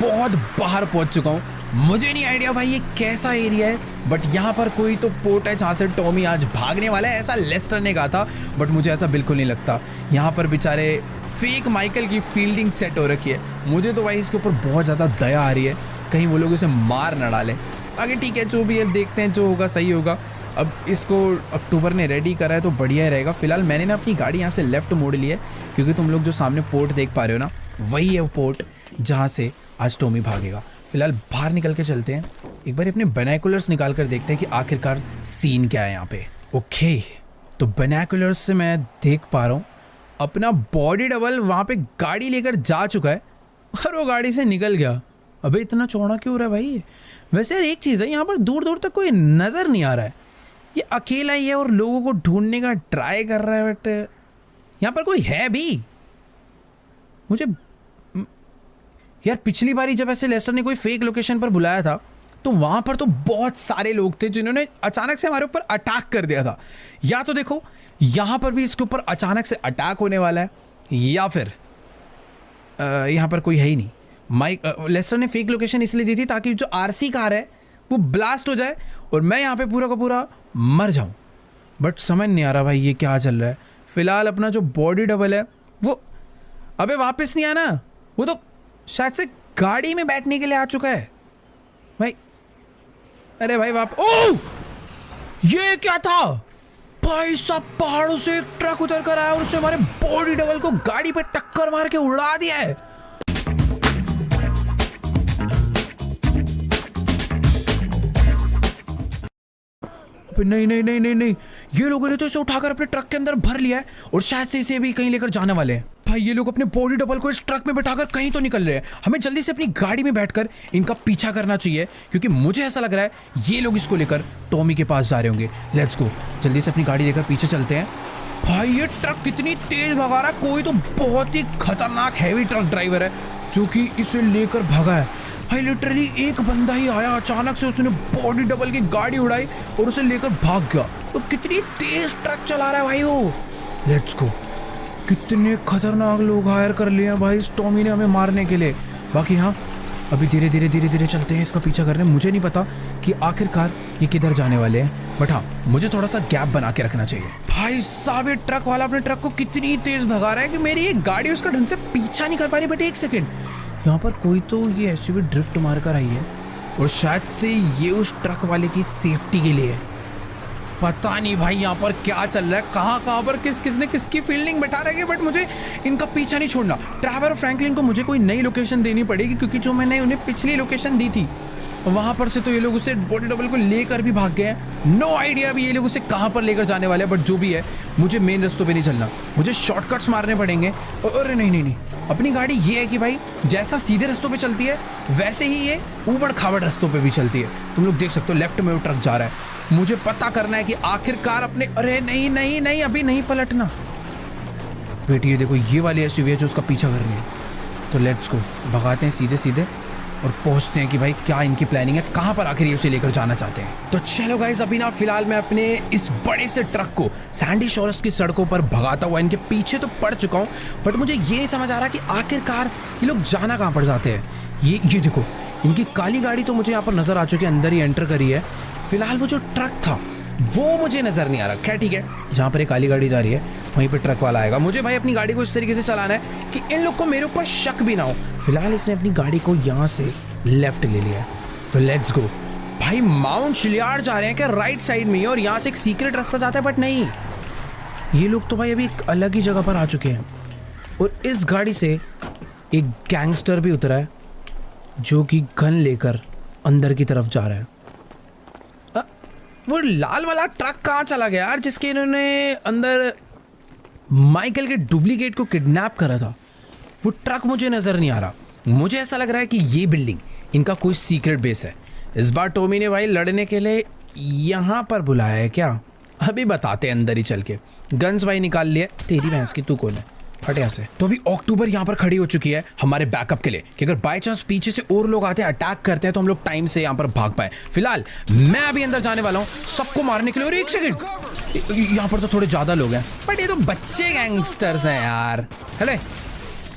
बहुत बाहर पहुंच चुका हूँ। मुझे नहीं आइडिया भाई ये कैसा एरिया है, बट यहाँ पर कोई तो पोर्ट है जहाँ से टॉमी आज भागने वाला है, ऐसा लेस्टर ने कहा था। बट मुझे ऐसा बिल्कुल नहीं लगता। यहाँ पर बेचारे फेक माइकल की फील्डिंग सेट हो रखी है। मुझे तो भाई इसके ऊपर बहुत ज़्यादा दया आ रही है, कहीं वो लोग इसे मार ना डालें। आगे ठीक है, जो भी है देखते हैं, जो होगा सही होगा। अब इसको अक्टूबर ने रेडी करा है तो बढ़िया ही रहेगा। फिलहाल मैंने ना अपनी गाड़ी यहाँ से लेफ्ट मोड़ ली है, क्योंकि तुम लोग जो सामने पोर्ट देख पा रहे हो ना, वही है वो पोर्ट जहाँ से आज टॉमी भागेगा। फिलहाल बाहर निकल के चलते हैं, एक बार अपने बाइनोकुलर्स निकाल कर देखते हैं कि आखिरकार सीन क्या है यहाँ पे। ओके, तो बाइनोकुलर्स से मैं देख पा रहा हूँ अपना बॉडी डबल वहाँ पे गाड़ी लेकर जा चुका है और वो गाड़ी से निकल गया। अबे इतना चौड़ा क्यों हो रहा है भाई? वैसे यार एक चीज़ है, यहाँ पर दूर दूर तक कोई नज़र नहीं आ रहा है। ये अकेला ही है और लोगों को ढूंढने का ट्राई कर रहा है, बट यहाँ पर कोई है भी? मुझे यार पिछली बारी जब ऐसे लेस्टर ने कोई फेक लोकेशन पर बुलाया था तो वहाँ पर तो बहुत सारे लोग थे जिन्होंने अचानक से हमारे ऊपर अटैक कर दिया था। या तो देखो यहाँ पर भी इसके ऊपर अचानक से अटैक होने वाला है, या फिर यहाँ पर कोई है ही नहीं। लेस्टर ने फेक लोकेशन इसलिए दी थी ताकि जो आरसी कार है वो ब्लास्ट हो जाए और मैं यहाँ पे पूरा का पूरा मर जाऊँ। बट समझ नहीं आ रहा भाई ये क्या चल रहा है। फिलहाल अपना जो बॉडी डबल है वो अबे वापस नहीं आना, वो तो शायद से गाड़ी में बैठने के लिए आ चुका है भाई। अरे भाई ओह, ये क्या था भाई साहब? पहाड़ों से एक ट्रक उतर कर आया और उसने हमारे बॉडी डबल को गाड़ी पे टक्कर मार के उड़ा दिया है। नहीं नहीं नहीं नहीं नहीं, ये लोगों ने तो इसे उठाकर अपने ट्रक के अंदर भर लिया है और शायद से इसे भी कहीं लेकर जाने वाले हैं। भाई ये लोग अपने बॉडी डबल को इस ट्रक में बैठाकर कहीं तो निकल रहे हैं। हमें जल्दी से अपनी गाड़ी में बैठकर इनका पीछा करना चाहिए, क्योंकि मुझे ऐसा लग रहा है ये लोग इसको लेकर टॉमी के पास जा रहे होंगे। लेट्स गो, जल्दी से अपनी गाड़ी लेकर पीछे चलते हैं। भाई ये ट्रक कितनी तेज भगा रहा है, कोई तो बहुत ही खतरनाक हैवी ट्रक ड्राइवर है जो कि इसे लेकर भागा है। भाई लिटरली एक बंदा ही आया, अचानक से उसने बॉडी डबल की गाड़ी उड़ाई और उसे लेकर भाग गया। तो कितनी तेज ट्रक चला रहा है भाई वो। लेट्स गो, कितने खतरनाक लोग हायर कर लिए हैं भाई इस टॉमी ने हमें मारने के लिए। बाकी हाँ, अभी धीरे धीरे धीरे धीरे चलते हैं इसका पीछा करने। मुझे नहीं पता कि आखिरकार ये किधर जाने वाले हैं, बट हाँ मुझे थोड़ा सा गैप बना के रखना चाहिए। भाई साहब ये ट्रक वाला अपने ट्रक को कितनी तेज भगा रहा है कि मेरी ये गाड़ी उसका ढंग से पीछा नहीं कर पा रही। बट एक सेकेंड, यहाँ पर कोई तो ये एसयूवी ड्रिफ्ट मार कर आई है और शायद से ये उस ट्रक वाले की सेफ्टी के लिए है। पता नहीं भाई यहाँ पर क्या चल रहा है, कहाँ पर किसने किसकी फील्डिंग बैठा रखी है। बट मुझे इनका पीछा नहीं छोड़ना। ट्रैवर और फ्रैंकलिन को मुझे कोई नई लोकेशन देनी पड़ेगी, क्योंकि जो मैंने उन्हें पिछली लोकेशन दी थी वहाँ पर से तो ये लोग उसे बॉडी डबल को लेकर भी भाग गए हैं। नो आइडिया अभी ये लोग उसे कहाँ पर लेकर जाने वाले हैं। बट जो भी है, मुझे मेन रास्तों पे नहीं चलना, मुझे शॉर्टकट्स मारने पड़ेंगे। अरे नहीं नहीं नहीं, अपनी गाड़ी ये है कि भाई जैसा सीधे रास्तों पे चलती है वैसे ही ये ऊबड़ खाबड़ रास्तों पे भी चलती है। तुम लोग देख सकते हो लेफ्ट में वो ट्रक जा रहा है। मुझे पता करना है कि आखिरकार अपने, अरे नहीं नहीं नहीं, अभी नहीं पलटना। वेट, ये देखो, ये वाली एसयूवी है जो उसका पीछा कर रही है। तो लेट्स गो, भगाते हैं सीधे सीधे और पहुंचते हैं कि भाई क्या इनकी प्लानिंग है, कहाँ पर आखिर ये उसे लेकर जाना चाहते हैं। तो चलो गाइस, अभी ना फिलहाल मैं अपने इस बड़े से ट्रक को सैंडी शोर्स की सड़कों पर भगाता हुआ इनके पीछे तो पड़ चुका हूँ, बट मुझे ये नहीं समझ आ रहा कि आखिरकार ये लोग जाना कहाँ पर जाते हैं। ये देखो, इनकी काली गाड़ी तो मुझे यहाँ पर नजर आ चुकी है, अंदर ही एंटर करी है। फिलहाल वो जो ट्रक था वो मुझे नजर नहीं आ रहा। खैर ठीक है, जहाँ पर एक काली गाड़ी जा रही है वहीं पे ट्रक वाला आएगा। मुझे भाई अपनी गाड़ी को इस तरीके से चलाना है कि इन लोग को मेरे ऊपर शक भी ना हो। फिलहाल इसने अपनी गाड़ी को यहाँ से लेफ्ट ले लिया है, तो लेट्स गो। भाई माउंट शिलियार्ड जा रहे हैं क्या राइट साइड में ही, और यहाँ से एक सीक्रेट रास्ता जाता है, बट नहीं, ये लोग तो भाई अभी एक अलग ही जगह पर आ चुके हैं। और इस गाड़ी से एक गैंगस्टर भी उतरा है जो कि गन लेकर अंदर की तरफ जा रहा है। वो लाल वाला ट्रक कहाँ चला गया यार, जिसके इन्होंने अंदर माइकल के डुप्लीकेट को किडनैप करा था? वो ट्रक मुझे नजर नहीं आ रहा। मुझे ऐसा लग रहा है कि ये बिल्डिंग इनका कोई सीक्रेट बेस है। इस बार टॉमी ने भाई लड़ने के लिए यहाँ पर बुलाया है क्या? अभी बताते हैं अंदर ही चल के। गन्स भाई निकाल लिए। तेरी भैंस की, तू कौन है? हट यहाँ से। तो अभी अक्टूबर यहाँ पर खड़ी हो चुकी है हमारे बैकअप के लिए कि अगर बाय चांस पीछे से और लोग आते हैं, अटैक करते हैं, तो हम लोग टाइम से यहाँ पर भाग पाए। फिलहाल मैं अभी अंदर जाने वाला हूँ सबको मारने के लिए। और एक सेकंड, यहाँ पर तो थोड़े ज्यादा लोग हैं, बट ये तो बच्चे गैंगस्टर्स हैं यार। हेलो,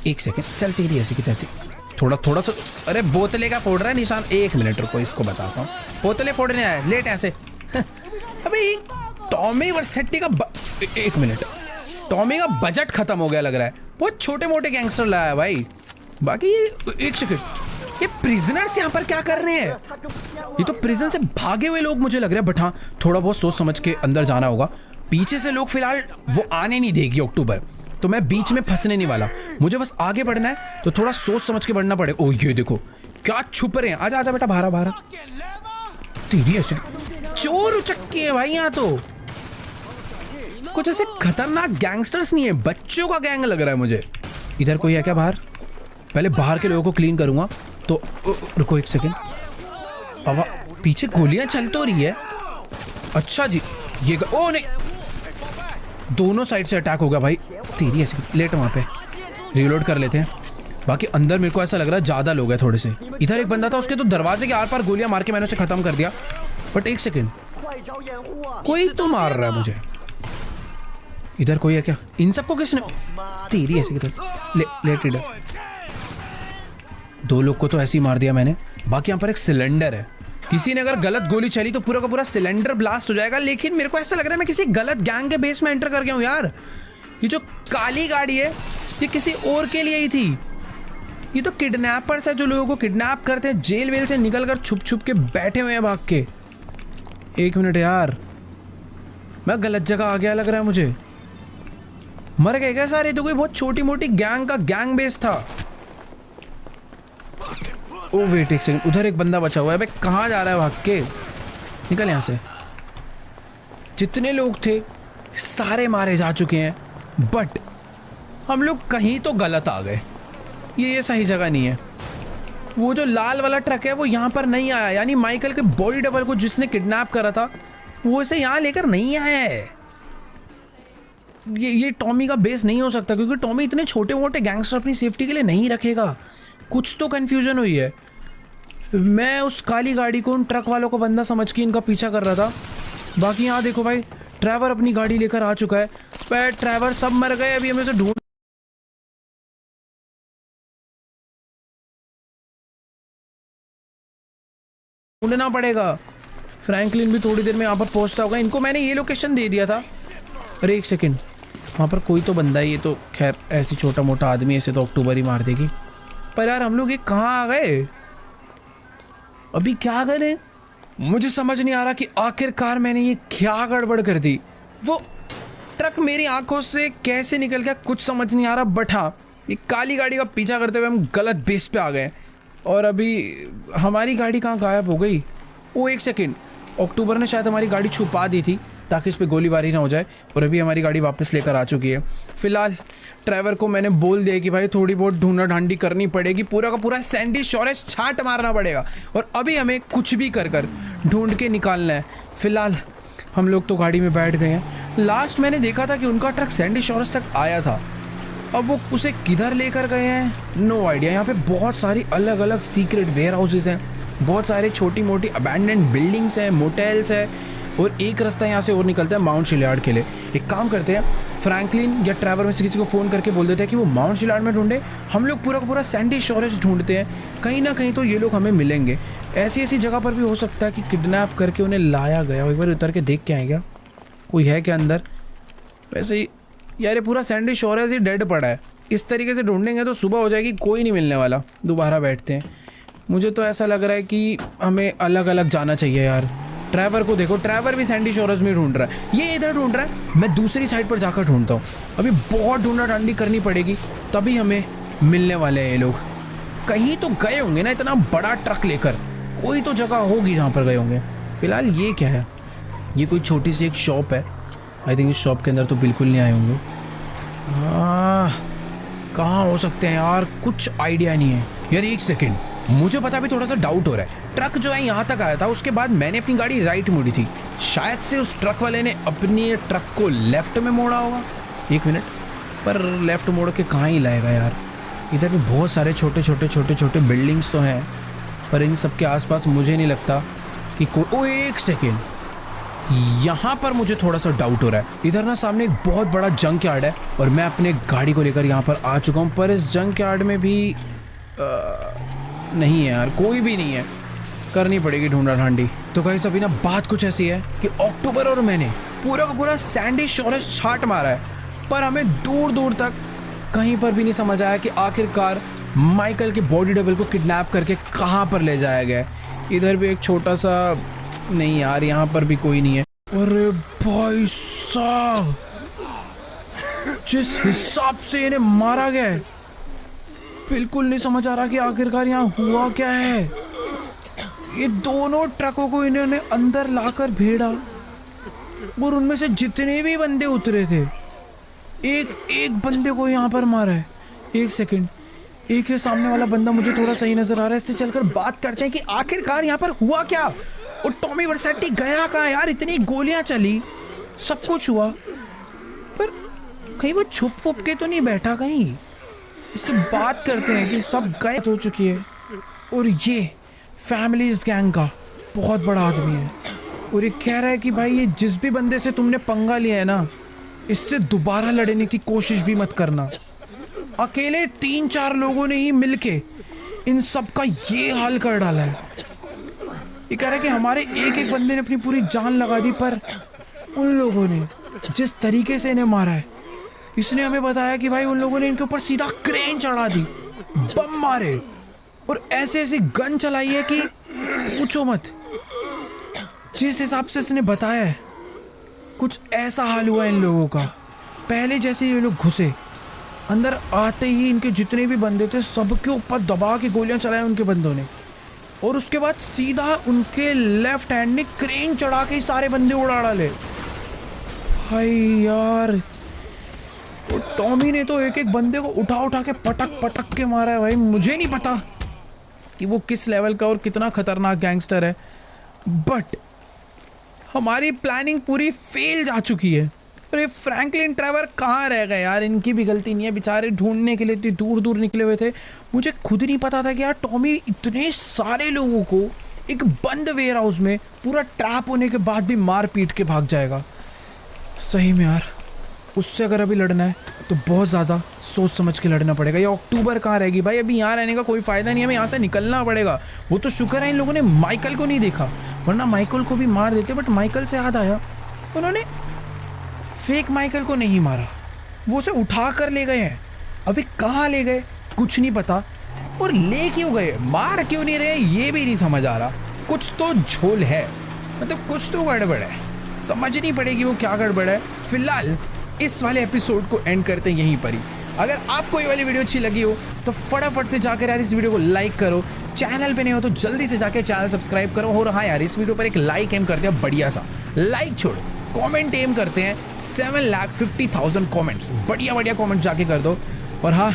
एक सेकंड, चल तेरी ऐसी की तैसी। थोड़ा सा, अरे बोतले का फोड़ रहा है निशान। एक मिनट रुको, इसको बताता हूँ। बोतले फोड़ने आया लेट ऐसे। अभी टॉमी वर्सेटी का एक मिनट, टॉमी का बजट खत्म हो गया लग रहा है। बहुत छोटे मोटे गैंगस्टर लाया है भाई। बाकी ये एक सेकंड, ये प्रिजनर्स यहाँ पर क्या कर रहे हैं? ये तो प्रिजन से भागे हुए लोग मुझे लग रहा है, बट हाँ थोड़ा बहुत सोच समझ के अंदर जाना होगा। पीछे से लोग फिलहाल वो आने नहीं देगी अक्टूबर, तो मैं बीच में फंसने नहीं वाला। मुझे बस आगे बढ़ना है, तो थोड़ा सोच समझ के बढ़ना पड़े। ओ ये देखो क्या छुप रहे हैं। आजा आजा बेटा, बाहर बाहर। तेरी ऐसे चोर उचक्के हैं भाई यहाँ तो। कुछ ऐसे खतरनाक गैंगस्टर्स नहीं है, बच्चों का गैंग लग रहा है मुझे। इधर कोई है क्या बाहर? पहले बाहर के लोगों को क्लीन करूंगा। तो रुको एक सेकेंड, अब पीछे गोलियां चल तो रही है। अच्छा जी, ये ओ नहीं, दोनों साइड से अटैक हो गया भाई। तेरी ऐसी लेट, वहाँ पे रिलोड कर लेते हैं। बाकी अंदर मेरे को ऐसा लग रहा है ज़्यादा लोग हैं थोड़े से। इधर एक बंदा था, उसके तो दरवाजे के आर पार गोलियां मार के मैंने उसे ख़त्म कर दिया। बट एक सेकेंड, कोई तो मार रहा है मुझे। इधर कोई है क्या? इन सबको किसने? तेरी ऐसे की लेट इधर। दो लोग को तो ऐसे ही मार दिया मैंने। बाकी यहाँ पर एक सिलेंडर है, किसी ने अगर गलत गोली चली तो पूरा का पूरा सिलेंडर ब्लास्ट हो जाएगा। लेकिन मेरे को ऐसा लग रहा है मैं किसी गलत गैंग के बेस में एंटर कर गया हूँ यार। ये जो काली गाड़ी है ये किसी और के लिए ही थी। ये तो किडनैपर्स है जो लोगों को किडनैप करते हैं, जेल वेल से निकल कर छुप छुप के बैठे हुए हैं भाग के। एक मिनट यार, मैं गलत जगह आ गया लग रहा है मुझे। मर गए क्या सारे? तो कोई बहुत छोटी मोटी गैंग का गैंग बेस था। ओ वेट एक सेकंड, उधर एक बंदा बचा हुआ है। भाई कहाँ जा रहा है भाग के? निकल यहाँ से। जितने लोग थे सारे मारे जा चुके हैं, बट हम लोग कहीं तो गलत आ गए। ये सही जगह नहीं है। वो जो लाल वाला ट्रक है वो यहाँ पर नहीं आया, यानी माइकल के बॉडी डबल को जिसने किडनैप करा था वो इसे यहाँ लेकर नहीं आया है। ये टॉमी का बेस नहीं हो सकता, क्योंकि टॉमी इतने छोटे मोटे गैंगस्टर अपनी सेफ्टी के लिए नहीं रखेगा। कुछ तो कन्फ्यूजन हुई है। मैं उस काली गाड़ी को उन ट्रक वालों को बंदा समझ के इनका पीछा कर रहा था। बाकी यहाँ देखो भाई, ट्रैवर अपनी गाड़ी लेकर आ चुका है। पर ट्रैवर सब मर गए, अभी हमें से ढूंढना पड़ेगा। फ्रैंकलिन भी थोड़ी देर में यहाँ पर पहुँचता होगा। इनको मैंने ये लोकेशन दे दिया था। अरे एक सेकेंड, वहाँ पर कोई तो बंदा है। ये तो खैर ऐसी छोटा मोटा आदमी, ऐसे तो अक्टूबर ही मार देगी। पर यार हम लोग ये कहाँ आ गए? अभी क्या करें? मुझे समझ नहीं आ रहा कि आखिरकार मैंने ये क्या गड़बड़ कर दी। वो ट्रक मेरी आंखों से कैसे निकल गया कुछ समझ नहीं आ रहा। बट हाँ, ये काली गाड़ी का पीछा करते हुए हम गलत बेस पे आ गए। और अभी हमारी गाड़ी कहाँ गायब हो गई? वो एक सेकेंड, अक्टूबर ने शायद हमारी गाड़ी छुपा दी थी ताकि इस पर गोलीबारी ना हो जाए। और अभी हमारी गाड़ी वापस लेकर आ चुकी है। फिलहाल ड्राइवर को मैंने बोल दिया कि भाई थोड़ी बहुत ढूंढा ढांडी करनी पड़ेगी, पूरा का पूरा सैंडी शोरेज छांट मारना पड़ेगा। और अभी हमें कुछ भी कर ढूंढ के निकालना है। फिलहाल हम लोग तो गाड़ी में बैठ गए हैं। लास्ट मैंने देखा था कि उनका ट्रक सैंडी शोरस तक आया था। अब वो उसे किधर लेकर गए हैं नो आइडिया। यहाँ पे बहुत सारी अलग अलग सीक्रेट वेयर हाउसेज हैं, बहुत सारे छोटी मोटी अबैंडन्ड बिल्डिंग्स हैं, मोटेल्स हैं, और एक रास्ता यहाँ से और निकलता है माउंट शिलार्ड के लिए। एक काम करते हैं, फ्रैंकलिन या ट्रैवर में से किसी को फ़ोन करके बोल देते हैं कि वो माउंट शिलार्ड में ढूंढे, हम लोग पूरा का पूरा सैंडी शोरस ढूंढते हैं। कहीं ना कहीं तो ये लोग हमें मिलेंगे। ऐसी ऐसी जगह पर भी हो सकता है कि किडनैप करके उन्हें लाया गया हो। एक बार उतर के देख के आएगा कोई है क्या अंदर। वैसे ही यार ये पूरा सैंडी शोरस ही डेड पड़ा है। इस तरीके से ढूंढेंगे तो सुबह हो जाएगी, कोई नहीं मिलने वाला। दोबारा बैठते हैं। मुझे तो ऐसा लग रहा है कि हमें अलग अलग जाना चाहिए यार। ट्रैवर को देखो, ट्रैवर भी सैंडी शोरस में ढूंढ रहा है, ये इधर ढूंढ रहा है, मैं दूसरी साइड पर जाकर ढूंढता हूँ। अभी बहुत ढूंढा ढांडी करनी पड़ेगी, तभी हमें मिलने वाले हैं ये लोग। कहीं तो गए होंगे ना, इतना बड़ा ट्रक लेकर कोई तो जगह होगी जहाँ पर गए होंगे। फिलहाल ये क्या है, ये कोई छोटी सी एक शॉप है। आई थिंक इस शॉप के अंदर तो बिल्कुल नहीं आए होंगे। कहाँ हो सकते हैं यार, कुछ आइडिया नहीं है यार। एक सेकेंड, मुझे पता भी थोड़ा सा डाउट हो रहा है। ट्रक जो है यहाँ तक आया था, उसके बाद मैंने अपनी गाड़ी राइट मोड़ी थी। शायद से उस ट्रक वाले ने अपने ट्रक को लेफ्ट में मोड़ा होगा। एक मिनट, पर लेफ्ट मोड़ के कहाँ ही लाएगा यार। इधर भी बहुत सारे छोटे छोटे बिल्डिंग्स तो हैं, पर इन सब के आसपास मुझे नहीं लगता कि कोई। ओ एक सेकेंड, यहाँ पर मुझे थोड़ा सा डाउट हो रहा है। इधर ना सामने एक बहुत बड़ा जंक यार्ड है और मैं अपने गाड़ी को लेकर यहाँ पर आ चुका हूँ, पर इस जंक यार्ड में भी नहीं है यार, कोई भी नहीं है। करनी पड़ेगी ढूंढा ढांडी। तो गाइस अभी ना बात कुछ ऐसी है कि अक्टूबर और मैंने पूरा का पूरा सैंडी शोरस छाट मारा है, पर हमें दूर दूर तक कहीं पर भी नहीं समझ आया कि आखिरकार माइकल के बॉडी डबल को किडनैप करके कहाँ पर ले जाया गया है। इधर भी एक छोटा सा, नहीं यार यहाँ पर भी कोई नहीं है। अरे भाई साहब, जिस हिसाब से इन्हें मारा गया है, बिल्कुल नहीं समझ आ रहा कि आखिरकार यहाँ हुआ क्या है। ये दोनों ट्रकों को इन्होंने अंदर लाकर भेड़ा और उनमें से जितने भी बंदे उतरे थे, एक एक बंदे को यहाँ पर मारा है। एक सेकंड, एक ही सामने वाला बंदा मुझे थोड़ा सही नजर आ रहा है। इससे चलकर बात करते हैं कि आखिरकार यहाँ पर हुआ क्या और टॉमी वर्सेटी गया कहाँ यार। इतनी गोलियां चली, सब कुछ हुआ, पर कहीं वो छुप वुप के तो नहीं बैठा कहीं। इससे बात करते हैं कि सब गायब हो चुकी है और ये फैमिलीज गैंग का बहुत बड़ा आदमी है और ये कह रहा है कि भाई ये जिस भी बंदे से तुमने पंगा लिया है ना, इससे दोबारा लड़ने की कोशिश भी मत करना। अकेले 3-4 लोगों ने ही मिलके इन सब का ये हाल कर डाला है। ये कह रहा है कि हमारे एक एक बंदे ने अपनी पूरी जान लगा दी, पर उन लोगों ने जिस तरीके से इन्हें मारा है, इसने हमें बताया कि भाई उन लोगों ने इनके ऊपर सीधा क्रेन चढ़ा दी, बम मारे और ऐसे ऐसी गन चलाई है कि पूछो मत। जिस हिसाब से इसने बताया है, कुछ ऐसा हाल हुआ इन लोगों का। पहले जैसे ये लोग घुसे, अंदर आते ही इनके जितने भी बंदे थे सबके ऊपर दबा के गोलियां चलाई उनके बंदों ने, और उसके बाद सीधा उनके लेफ्ट हैंड ने क्रेन चढ़ा के सारे बंदे उड़ा डाले। भाई यार, तो टॉमी ने तो एक एक बंदे को उठा उठा के पटक पटक के मारा है। भाई मुझे नहीं पता कि वो किस लेवल का और कितना खतरनाक गैंगस्टर है, बट हमारी प्लानिंग पूरी फेल जा चुकी है। और ये फ्रैंकलिन ट्रेवर कहाँ रह गए यार, इनकी भी गलती नहीं है, बेचारे ढूंढने के लिए इतनी दूर दूर निकले हुए थे। मुझे खुद नहीं पता था कि यार टॉमी इतने सारे लोगों को एक बंद वेयर हाउस में पूरा ट्रैप होने के बाद भी मार पीट के भाग जाएगा। सही में यार, उससे अगर अभी लड़ना है तो बहुत ज़्यादा सोच समझ के लड़ना पड़ेगा। ये अक्टूबर कहाँ रहेगी भाई, अभी यहाँ रहने का कोई फ़ायदा नहीं है, हमें यहाँ से निकलना पड़ेगा। वो तो शुक्र है इन लोगों ने माइकल को नहीं देखा, वरना माइकल को भी मार देते। बट माइकल से याद आया, उन्होंने फेक माइकल को नहीं मारा, वो उसे उठा कर ले गए हैं। अभी कहाँ ले गए कुछ नहीं पता, और ले क्यों गए, मार क्यों नहीं रहे, ये भी नहीं समझ आ रहा। कुछ तो झोल है, मतलब कुछ तो गड़बड़ है, समझनी पड़ेगी वो क्या गड़बड़ है। फिलहाल इस वाले एपिसोड को एंड करते हैं यहीं पर ही। अगर आपको ये वाली वीडियो अच्छी लगी हो तो फटाफट से जाकर यार इस वीडियो को लाइक करो, चैनल पे नहीं हो तो जल्दी से जाकर चैनल सब्सक्राइब करो। और हाँ यार, इस वीडियो पर एक लाइक एम करते हैं, बढ़िया सा लाइक छोड़ो, कमेंट एम करते हैं 7,50,000 कमेंट्स, बढ़िया बढ़िया कमेंट जाके कर दो। और हाँ,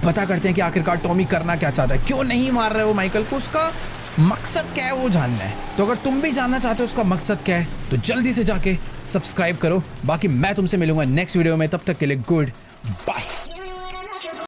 पता करते हैं कि आखिरकार टॉमी करना क्या चाहता है, क्यों नहीं मार रहे हो माइकल को, उसका मकसद क्या है वो जानना है। तो अगर तुम भी जानना चाहते हो उसका मकसद क्या है तो जल्दी से जाके सब्सक्राइब करो। बाकी मैं तुमसे मिलूंगा नेक्स्ट वीडियो में, तब तक के लिए गुड बाय।